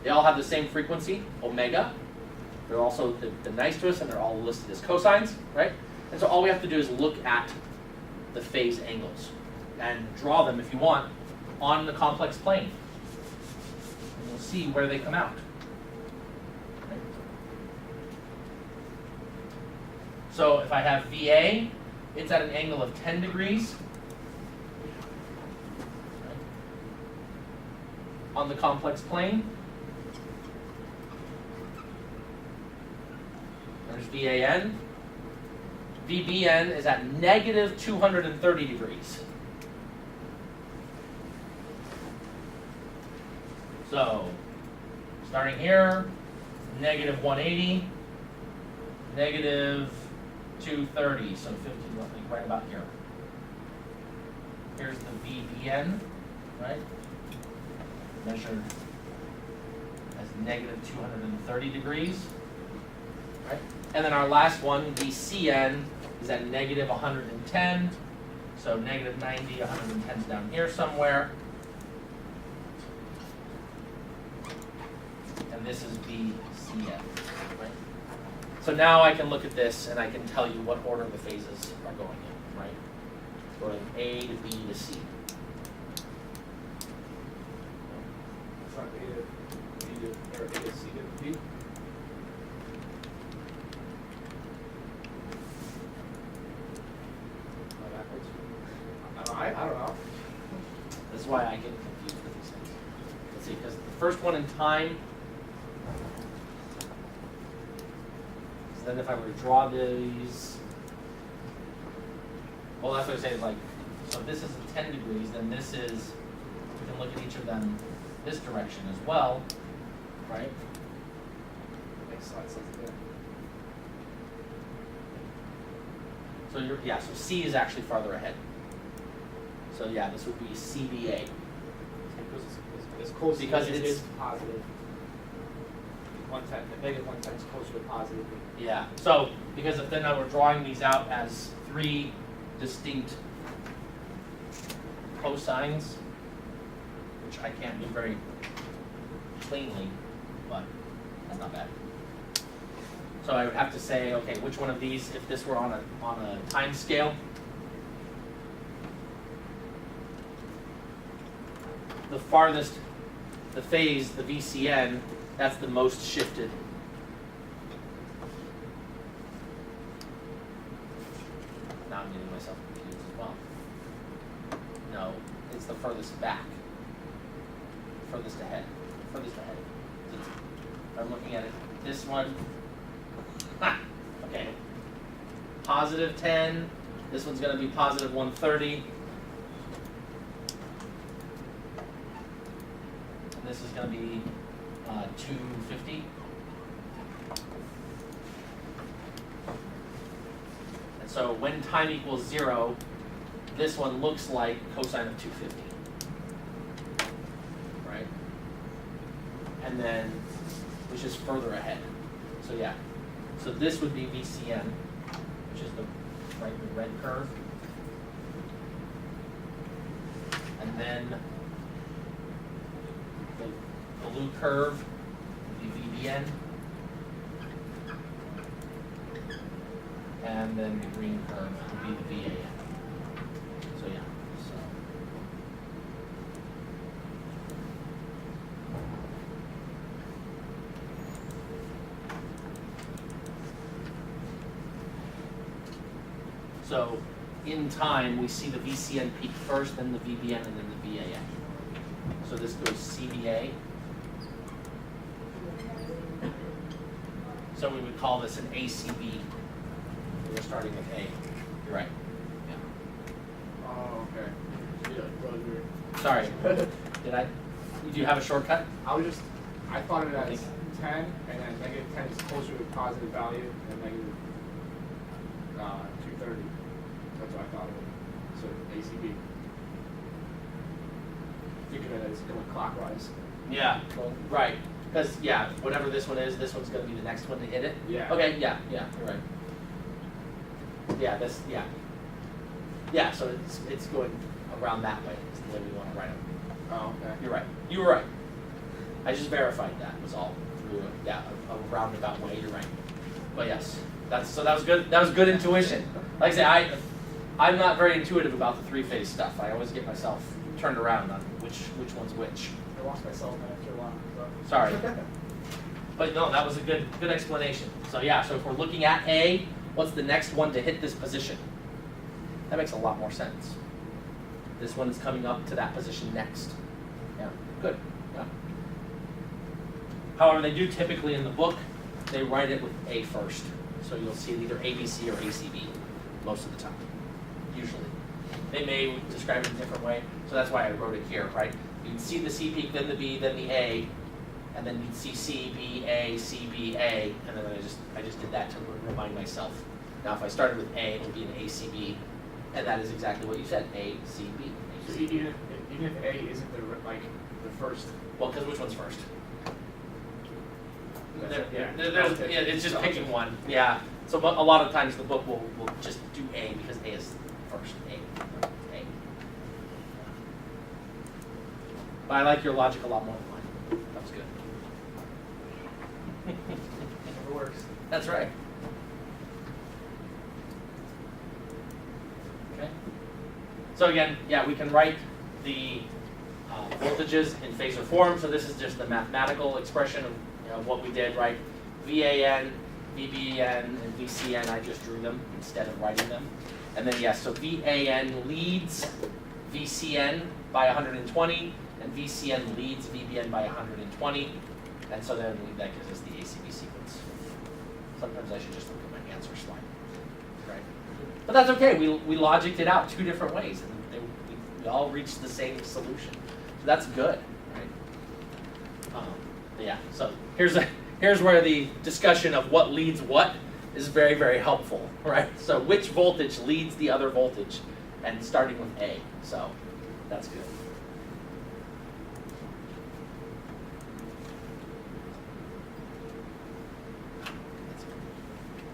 They all have the same frequency, omega. They're also, they're nice to us, and they're all listed as cosines, right? And so all we have to do is look at the phase angles and draw them, if you want, on the complex plane. And you'll see where they come out. Right? So if I have VA, it's at an angle of 10 degrees. Right? On the complex plane. There's VAN. VBN is at negative 230 degrees. So, starting here, negative 180, negative 230, so 15, right about here. Here's the VBN, right? Measured as negative 230 degrees, right? And then our last one, VCN, is at negative 110, so negative 90, 110 is down here somewhere. And this is VCN, right? So now I can look at this and I can tell you what order the phases are going in, right? Going A to B to C. It's not A to B to, or A to C to B. I don't know. This is why I get confused with these things. Let's see, because the first one in time, so then if I were to draw these, well, that's what I say, like, so if this is 10 degrees, then this is, we can look at each of them this direction as well, right? Makes sense. So you're, yeah, so C is actually farther ahead. So yeah, this would be CBA. It's close because it it's is positive. 110, the negative 110 is closer to positive. Yeah. So because if then we're drawing these out as three distinct cosines, which I can't do very cleanly, but that's not bad. So I would have to say, okay, which one of these, if this were on a time scale, the farthest, the phase, the VCN, that's the most shifted. Now I'm getting myself confused as well. No, it's the furthest back. Furthest ahead. Furthest ahead. If I'm looking at it, this one, okay. Positive 10, this one's going to be positive 130. And this is going to be 250. And so when time equals 0, this one looks like cosine of 250. Right? And then, which is further ahead. So yeah. So this would be VCN, which is the red curve. And then the blue curve would be VBN. And then the green curve would be the VAN. So yeah. So in time, we see the VCN peak first, then the VBN, and then the VAN. So this goes CBA. So we would call this an ACB. We're starting with A. You're right. Yeah. Oh, okay. Yeah, really weird. Sorry. Do you have a shortcut? I thought of it as 10, and then negative 10 is closer to a positive value than negative 230. That's what I thought of it. So ACB. Thinking of it as going clockwise. Yeah. Well, right. Because, yeah, whatever this one is, this one's going to be the next one to hit it. Yeah. Okay, yeah, you're right. Yeah, yeah. Yeah, so it's going around that way. Is the way we want to write it. Oh, okay. You're right. You were right. I just verified that was all through a roundabout way. You're right. But yes, that was good. That was good intuition. Like I say, I'm not very intuitive about the three-phase stuff. I always get myself turned around on which one's which. I lost myself after a while. So. Sorry. But no, that was a good explanation. So yeah, so if we're looking at A, what's the next one to hit this position? That makes a lot more sense. This one is coming up to that position next. Yeah, good. Yeah. However, they do typically in the book, they write it with A first. So you'll see either ABC or ACB most of the time, usually. They may describe it in a different way, so that's why I wrote it here, right? You'd see the C peak, then the B, then the A, and then you'd see C, B, A, C, B, A, and then I just did that to remind myself. Now if I started with A, it would be an ACB, and that is exactly what you said, A, C, B. So even if A isn't the first. Well, because which one's first? It's just So picking one. Yeah. So a lot of times the book will just do A because A is first. A. But I like your logic a lot more than mine. That was good. Never works. That's right. Okay. So again, yeah, we can write the voltages in phasor form. So this is just the mathematical expression of what we did, right? VAN, VBN, and VCN, I just drew them instead of writing them. And then yes, so VAN leads VCN by 120, and VCN leads VBN by 120. And so then that gives us the ACB sequence. Sometimes I should just look at my answer slide, right? But that's okay, we logicked it out two different ways, and we all reached the same solution. So that's good, right? Yeah, so here's where the discussion of what leads what is very, very helpful, right? So which voltage leads the other voltage, and starting with A, so that's good.